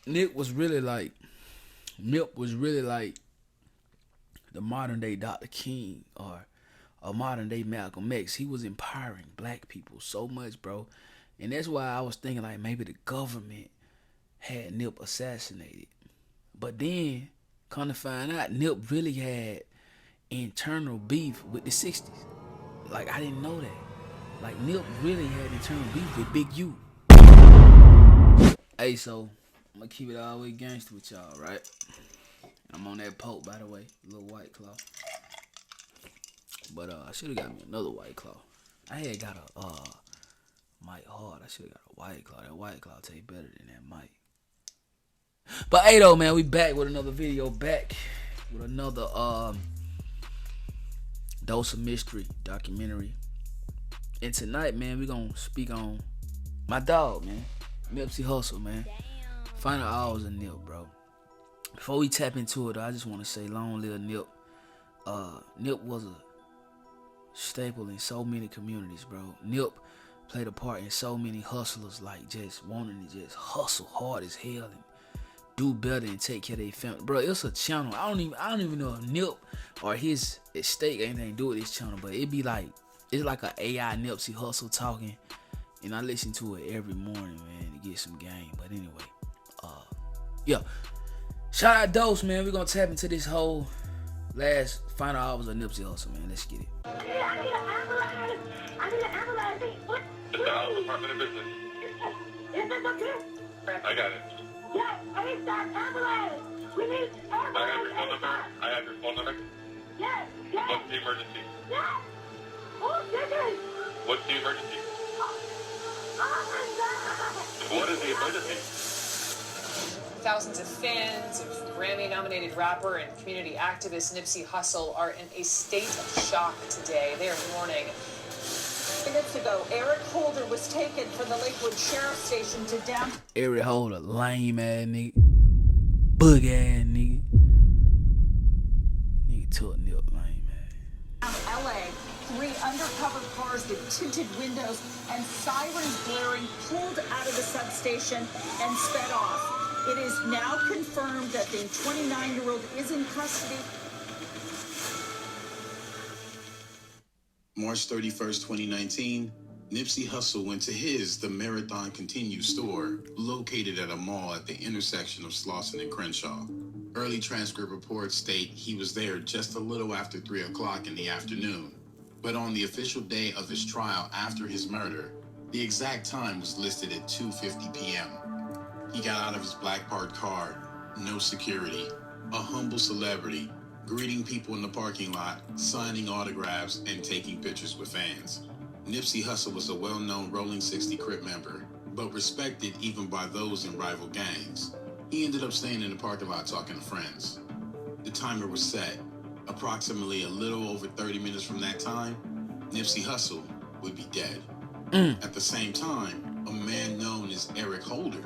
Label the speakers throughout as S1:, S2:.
S1: Nip was really like Nip was really like the modern day Dr. King or a modern day Malcolm X. He was empowering black people so much, bro. And that's why I was thinking like maybe the government had Nip assassinated. But then, come to find out, Nip really had internal beef with the 60s. Like, I didn't know that. Like, Nip really had internal beef with Big U. Hey, so, I'm gonna keep it all the way gangster with y'all, right? I'm on that poke, by the way. Little White Claw. But, I should've got me another White Claw. I had got a, Mike Hard. I should've got a White Claw. That White Claw taste better than that Mike. But hey though, man, we back with another video, back with another Dose of Mystery documentary. And tonight, man, we gonna speak on my dog, man, Nipsey Hussle, man. Final hours of Nip, bro. Before we tap into it, I just want to say, long live Nip. Nip was a staple in so many communities, bro. Nip played a part in so many hustlers, like just wanting to just hustle hard as hell and do better and take care of their family, bro. It's a channel. I don't even know if Nip or his estate got anything to do with this channel, but it be like it's like a AI Nipsey Hussle talking, and I listen to it every morning, man, to get some game. But anyway, yeah. Shout out Dose, man. We're gonna tap into this whole last final hours of Nipsey Hussle, man. Let's get it.
S2: I need an ambulance. I need an ambulance. What?
S3: It's the Health Department of Business.
S2: Is this okay?
S3: I got it.
S2: Yes, I need that ambulance. We need ambulance.
S3: I have your phone number. I have your phone number.
S2: Yes, yes.
S3: What's the emergency?
S2: Yes. Oh, goodness.
S3: What's the emergency?
S2: Oh, my God.
S3: What is the emergency?
S4: Thousands of fans of Grammy-nominated rapper and community activist Nipsey Hussle are in a state of shock today. They are mourning.
S5: Minutes ago, Eric Holder was taken from the Lakewood Sheriff Station to down.
S1: Eric Holder, lame ass nigga, bug ass nigga. Nigga took Nip, lame ass.
S5: LA, 3 undercover cars with tinted windows and sirens blaring pulled out of the substation and sped off. It is now confirmed that the 29-year-old is in custody.
S6: March 31st, 2019, Nipsey Hussle went to The Marathon Continue store, located at a mall at the intersection of Slauson and Crenshaw. Early transcript reports state he was there just a little after 3 o'clock in the afternoon. But on the official day of his trial after his murder, the exact time was listed at 2:50 p.m. He got out of his black parked car, no security, a humble celebrity, greeting people in the parking lot, signing autographs, and taking pictures with fans. Nipsey Hussle was a well-known Rolling 60 Crip member, but respected even by those in rival gangs. He ended up staying in the parking lot talking to friends. The timer was set. Approximately a little over 30 minutes from that time, Nipsey Hussle would be dead. At the same time, a man known as Eric Holder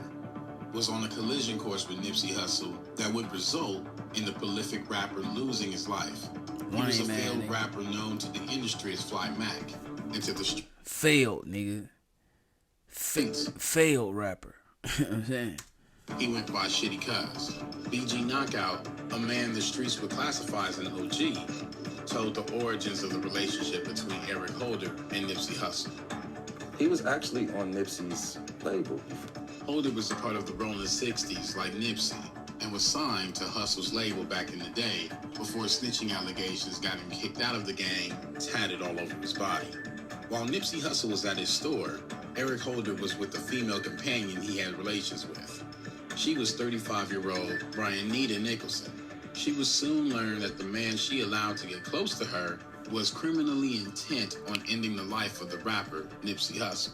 S6: was on a collision course with Nipsey Hussle that would result in the prolific rapper losing his life. He was a failed rapper known to the industry as Fly Mac, and to the
S1: failed nigga, failed rapper. You know what I'm saying?
S6: He went by Shitty Cuz. BG Knockout, a man the streets would classify as an OG, told the origins of the relationship between Eric Holder and Nipsey Hussle.
S7: He was actually on Nipsey's label.
S6: Holder was a part of the Rolling 60s like Nipsey and was signed to Hussle's label back in the day before snitching allegations got him kicked out of the gang, tatted all over his body. While Nipsey Hussle was at his store, Eric Holder was with a female companion he had relations with. She was 35-year-old Brianita Nicholson. She would soon learn that the man she allowed to get close to her was criminally intent on ending the life of the rapper Nipsey Hussle.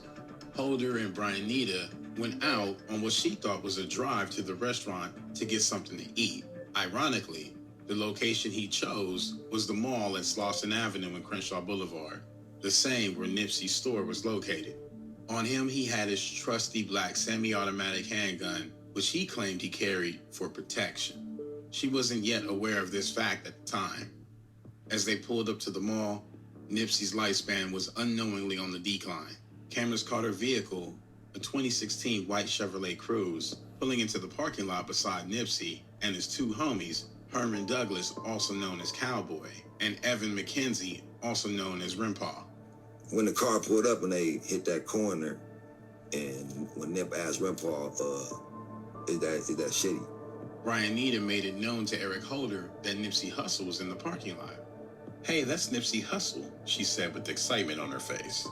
S6: Holder and Brianita went out on what she thought was a drive to the restaurant to get something to eat. Ironically, the location he chose was the mall at Slauson Avenue and Crenshaw Boulevard, the same where Nipsey's store was located. On him, he had his trusty black semi-automatic handgun, which he claimed he carried for protection. She wasn't yet aware of this fact at the time. As they pulled up to the mall, Nipsey's lifespan was unknowingly on the decline. Cameras caught her vehicle, a 2016 white Chevrolet Cruze, Pulling into the parking lot beside Nipsey and his two homies, Herman Douglas, also known as Cowboy, and Evan McKenzie, also known as Rimpaw.
S8: When the car pulled up and they hit that corner, and when Nip asked Rimpaw, is that shitty?
S6: Brianita made it known to Eric Holder that Nipsey Hussle was in the parking lot. "Hey, that's Nipsey Hussle," she said with excitement on her face.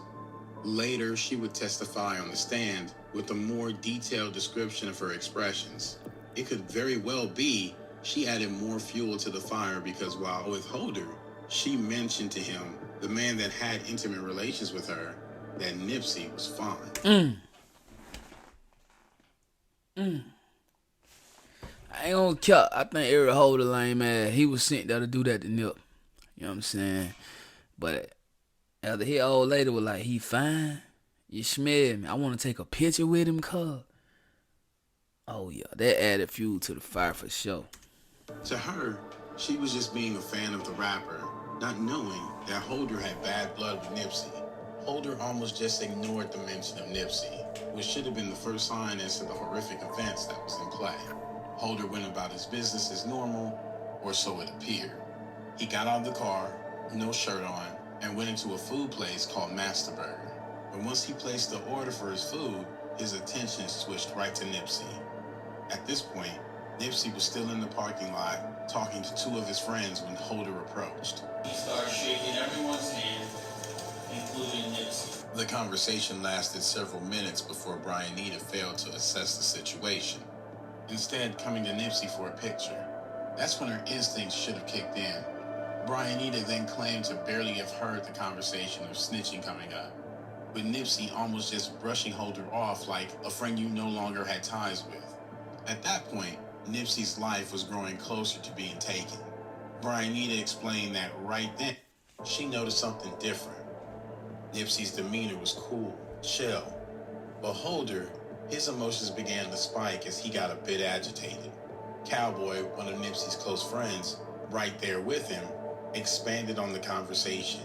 S6: Later, she would testify on the stand with a more detailed description of her expressions. It could very well be she added more fuel to the fire because while with Holder, she mentioned to him, the man that had intimate relations with her, that Nipsey was fine.
S1: I ain't gonna cap. I think Eric Holder lame ass. He was sent there to do that to Nip. You know what I'm saying? But after his old lady was like, he fine. You smell me. I want to take a picture with him, cuz. Oh yeah, that added fuel to the fire for sure.
S6: To her, she was just being a fan of the rapper, not knowing that Holder had bad blood with Nipsey. Holder almost just ignored the mention of Nipsey, which should have been the first sign as to the horrific events that was in play. Holder went about his business as normal, or so it appeared. He got out of the car, no shirt on, and went into a food place called Master Burger. But once he placed the order for his food, his attention switched right to Nipsey. At this point, Nipsey was still in the parking lot talking to two of his friends when Holder approached.
S9: He started shaking everyone's hand, including Nipsey.
S6: The conversation lasted several minutes before Brianita failed to assess the situation, instead coming to Nipsey for a picture. That's when her instincts should have kicked in. Brianita then claimed to barely have heard the conversation of snitching coming up, with Nipsey almost just brushing Holder off like a friend you no longer had ties with. At that point, Nipsey's life was growing closer to being taken. Brianita explained that right then, she noticed something different. Nipsey's demeanor was cool, chill, but Holder, his emotions began to spike as he got a bit agitated. Cowboy, one of Nipsey's close friends, right there with him, expanded on the conversation.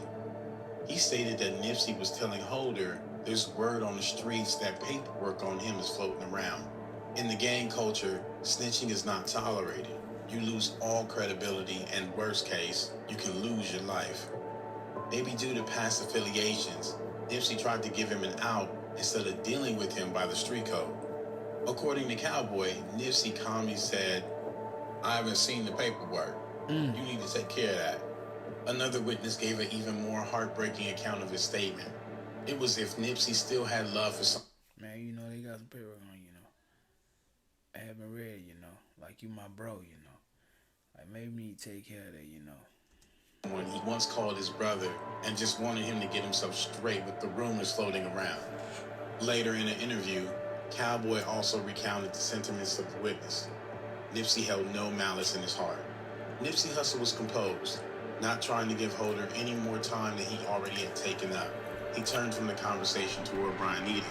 S6: He stated that Nipsey was telling Holder there's word on the streets that paperwork on him is floating around. In the gang culture, snitching is not tolerated. You lose all credibility and worst case, you can lose your life. Maybe due to past affiliations, Nipsey tried to give him an out instead of dealing with him by the street code. According to Cowboy, Nipsey calmly said, "I haven't seen the paperwork. You need to take care of that." Another witness gave an even more heartbreaking account of his statement. It was as if Nipsey still had love for some.
S1: Man, you know, they got some paperwork on, I haven't read, like you my bro, Like maybe we need to take care of that,
S6: When he once called his brother and just wanted him to get himself straight with the rumors floating around. Later in an interview, Cowboy also recounted the sentiments of the witness. Nipsey held no malice in his heart. Nipsey Hussle was composed, not trying to give Holder any more time than he already had taken up. He turned from the conversation toward Brianita,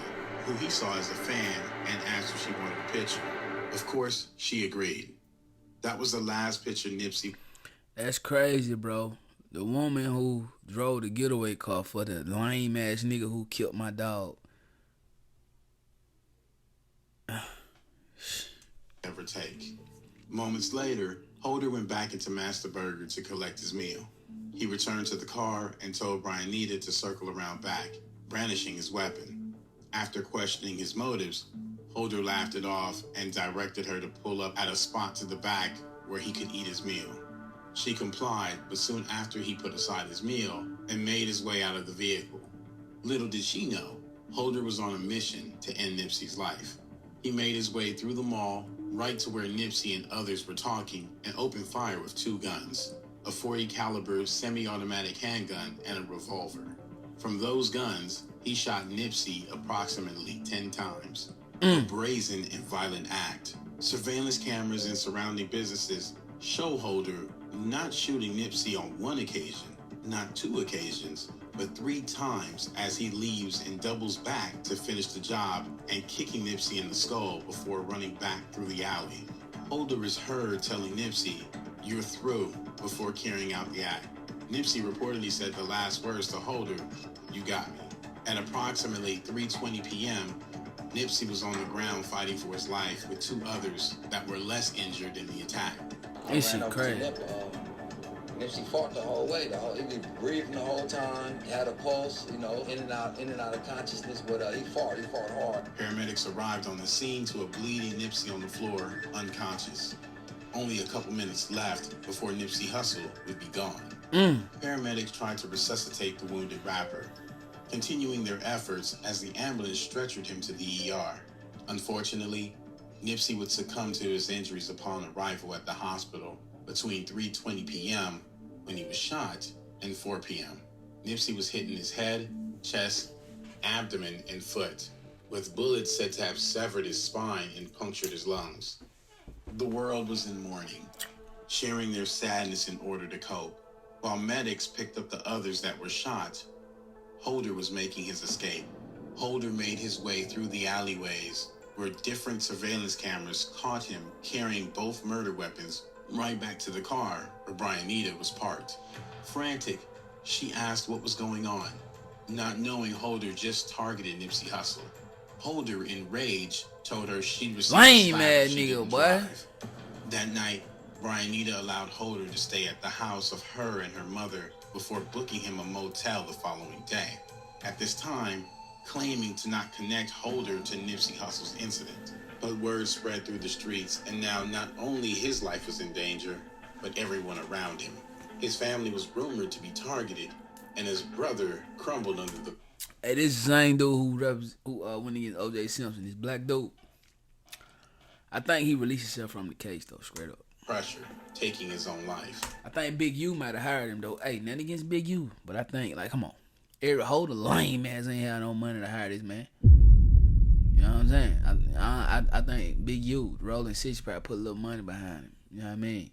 S6: who he saw as a fan, and asked if she wanted a picture. Of course, she agreed. That was the last picture Nipsey.
S1: That's crazy, bro. The woman who drove the getaway car for the lame ass nigga who killed my dog.
S6: Ever take. Moments later, Holder went back into Master Burger to collect his meal. He returned to the car and told Brianita to circle around back, brandishing his weapon. After questioning his motives, Holder laughed it off and directed her to pull up at a spot to the back where he could eat his meal. She complied, but soon after he put aside his meal and made his way out of the vehicle. Little did she know, Holder was on a mission to end Nipsey's life. He made his way through the mall, right to where Nipsey and others were talking, and opened fire with two guns, a .40 caliber semi-automatic handgun and a revolver. From those guns, he shot Nipsey approximately 10 times. A brazen and violent act. Surveillance cameras in surrounding businesses show Holder not shooting Nipsey on one occasion, not two occasions, but 3 times as he leaves and doubles back to finish the job and kicking Nipsey in the skull before running back through the alley. Holder is heard telling Nipsey, "You're through," before carrying out the act. Nipsey reportedly said the last words to Holder, "You got me." At approximately 3:20 p.m., Nipsey was on the ground fighting for his life with two others that were less injured in the attack.
S1: This shit crazy.
S7: Nipsey fought the whole way. He was breathing the whole time. He had a pulse, in and out of consciousness. But he fought hard.
S6: Paramedics arrived on the scene to a bleeding Nipsey on the floor, unconscious. Only a couple minutes left before Nipsey Hussle would be gone. Paramedics tried to resuscitate the wounded rapper, continuing their efforts as the ambulance stretchered him to the ER. Unfortunately, Nipsey would succumb to his injuries upon arrival at the hospital between 3:20 p.m. when he was shot and 4 p.m. Nipsey was hit in his head, chest, abdomen, and foot, with bullets said to have severed his spine and punctured his lungs. The world was in mourning, sharing their sadness in order to cope. While medics picked up the others that were shot, Holder was making his escape. Holder made his way through the alleyways where different surveillance cameras caught him carrying both murder weapons right back to the car where Brianita was parked. Frantic, she asked what was going on, not knowing Holder just targeted Nipsey Hussle. Holder, in rage, told her she'd receive
S1: lame ass nigga, boy.
S6: That night, Brianita allowed Holder to stay at the house of her and her mother before booking him a motel the following day. At this time, claiming to not connect Holder to Nipsey Hussle's incident. But word spread through the streets, and now not only his life was in danger, but everyone around him. His family was rumored to be targeted, and his brother crumbled under the...
S1: Hey, this same dude who went against O.J. Simpson, this black dude, I think he released himself from the case, though, straight up.
S6: Pressure, taking his own life.
S1: I think Big U might have hired him, though. Hey, nothing against Big U, but I think, like, come on. Eric Holder, lame ass, ain't had no money to hire this man. You know what I'm saying? I think Big U, Rolling Six, probably put a little money behind him. You know what I mean?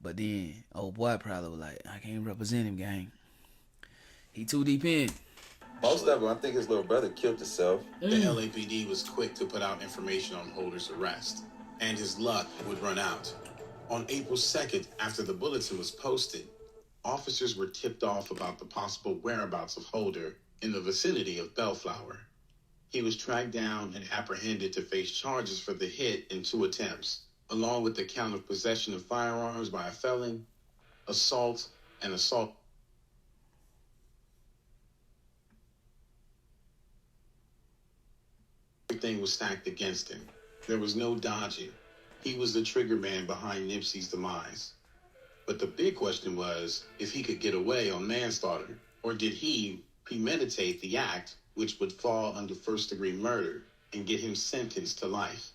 S1: But then, old boy probably was like, I can't represent him, gang. He too deep in.
S7: Most of them, I think his little brother killed himself.
S6: The LAPD was quick to put out information on Holder's arrest, and his luck would run out. On April 2nd, after the bulletin was posted, officers were tipped off about the possible whereabouts of Holder in the vicinity of Bellflower. He was tracked down and apprehended to face charges for the hit in 2 attempts, along with the count of possession of firearms by a felon, assault, and assault. Everything was stacked against him. There was no dodging. He was the trigger man behind Nipsey's demise. But the big question was if he could get away on manslaughter, or did he premeditate the act, which would fall under first-degree murder and get him sentenced to life.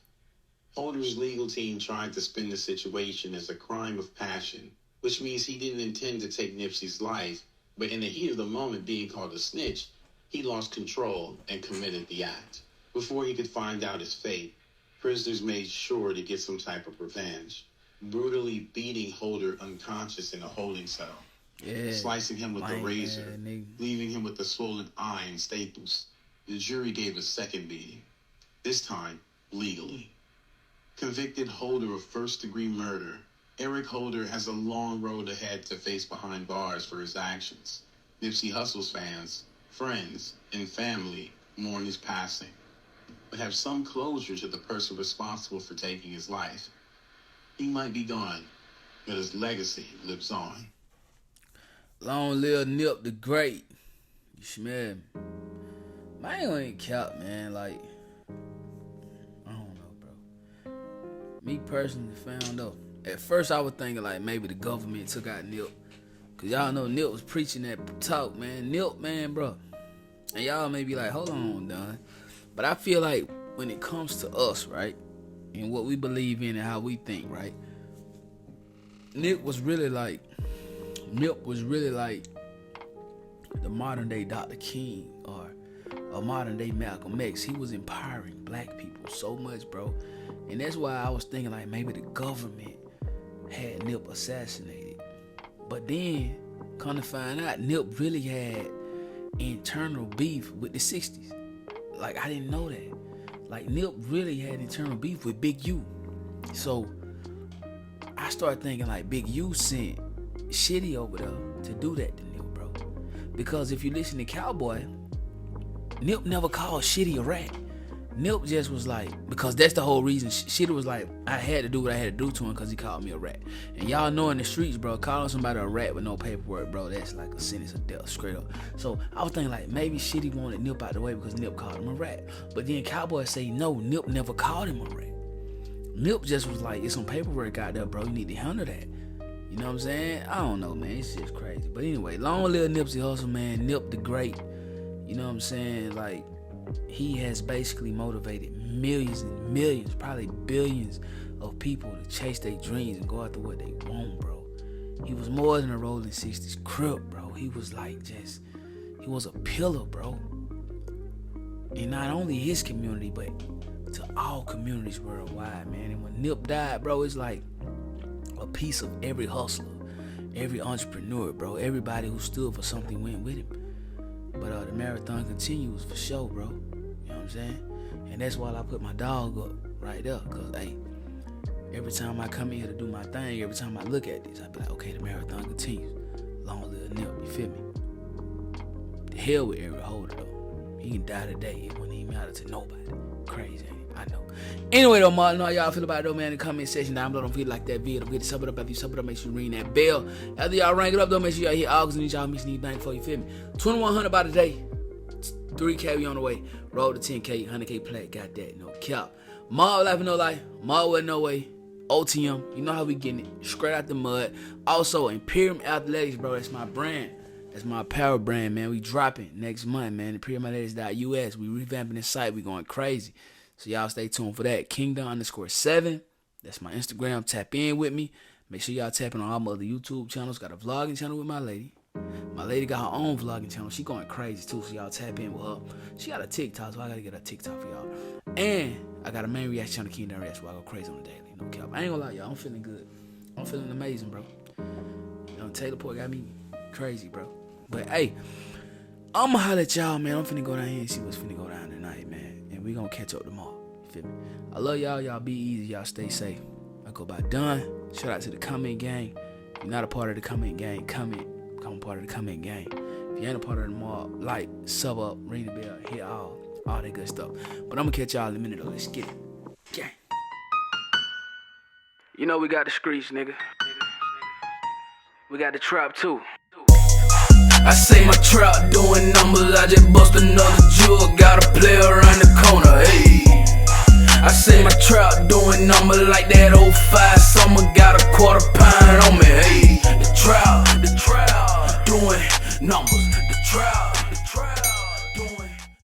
S6: Holder's legal team tried to spin the situation as a crime of passion, which means he didn't intend to take Nipsey's life, but in the heat of the moment being called a snitch, he lost control and committed the act. Before he could find out his fate, prisoners made sure to get some type of revenge, brutally beating Holder unconscious in a holding cell, slicing him with a razor, leaving him with a swollen eye and staples. The jury gave a second beating, this time legally. Convicted Holder of first-degree murder, Eric Holder has a long road ahead to face behind bars for his actions. Nipsey Hussle's fans, friends, and family mourn his passing, but have some closure to the person responsible for taking his life. He might be gone, but his legacy lives on.
S1: Long live Nip the Great. You smell me? Man, ain't cap, man. Like, I don't know, bro. Me personally found out. At first, I was thinking like maybe the government took out Nip, cause y'all know Nip was preaching that talk, man. Nip, man, bro. And y'all may be like, hold on, Don. But I feel like when it comes to us, right, and what we believe in and how we think, right, Nip was really like the modern day Dr. King or a modern day Malcolm X. He was empowering black people so much, bro. And that's why I was thinking like maybe the government had Nip assassinated. But then, come to find out, Nip really had internal beef with the 60s. Like, I didn't know that. Like, Nip really had internal beef with Big U. So, I started thinking, like, Big U sent Shitty over there to do that to Nip, bro. Because if you listen to Cowboy, Nip never called Shitty a rat. Nip just was like, because that's the whole reason. Shit was like, I had to do what I had to do to him because he called me a rat. And y'all know in the streets, bro, calling somebody a rat with no paperwork, bro, that's like a sentence of death, straight up. So I was thinking like, maybe Shitty wanted Nip out the way because Nip called him a rat. But then Cowboy say, no, Nip never called him a rat. Nip just was like, it's some paperwork out there, bro, you need to handle that. You know what I'm saying? I don't know, man, it's just crazy. But anyway, long live Nipsey Hussle, man, Nip the Great. You know what I'm saying? Like, he has basically motivated millions and millions, probably billions of people to chase their dreams and go after what they want, bro. He was more than a Rolling 60s Crip, bro. He was like he was a pillar, bro. And not only his community, but to all communities worldwide, man. And when Nip died, bro, it's like a piece of every hustler, every entrepreneur, bro. Everybody who stood for something went with him. But the marathon continues for sure, bro. You know what I'm saying? And that's why I put my dog up right there. Because, hey, every time I come in here to do my thing, every time I look at this, I be like, okay, the marathon continues. Long live Nip, you feel me? The hell with every holder, though. He can die today. It wouldn't even matter to nobody. Crazy, ain't it? I know. Anyway, though, Martin, how y'all feel about it, though, man? In the comment section down below. Don't forget to like that video. Don't forget to sub it up. After you sub it up, make sure you ring that bell. After y'all rank it up, though, make sure y'all hit August and y'all missing these bank for you, feel me? 2100 by the day. 3K we on the way. Roll to 10K, 100K play. Got that, no cap. Mob life, no life. Mob with no way. OTM, you know how we getting it. Straight out the mud. Also, Imperium Athletics, bro. That's my brand. That's my power brand, man. We dropping next month, man. ImperiumAthletics.us. We revamping the site. We going crazy. So y'all stay tuned for that. Kingdom_7. That's my Instagram. Tap in with me. Make sure y'all tapping on all my other YouTube channels. Got a vlogging channel with my lady. My lady got her own vlogging channel. She going crazy too. So y'all tap in with her. She got a TikTok, so I gotta get a TikTok for y'all. And I got a main reaction channel, Kingdom Reaction, where I go crazy on the daily. No cap. I ain't gonna lie, y'all. I'm feeling good. I'm feeling amazing, bro. You know, Taylor Port got me crazy, bro. But hey, I'ma holler at y'all, man. I'm finna go down here and see what's finna go down tonight, man. And we gonna catch up tomorrow. You feel me? I love y'all. Y'all be easy. Y'all stay safe. I go by done. Shout out to the comment gang. If you're not a part of the comment gang, comment. Become a part of the comment gang. If you ain't a part of the mob, like, sub up, ring the bell, hit all that good stuff. But I'm gonna catch y'all in a minute though. Let's get it. Gang. You know we got the streets, nigga. We got the trap too. I say my trap doing numbers, I just bust another jewel. Got a player around the corner, hey. I say my trap doing numbers like that 05 summer. Got a quarter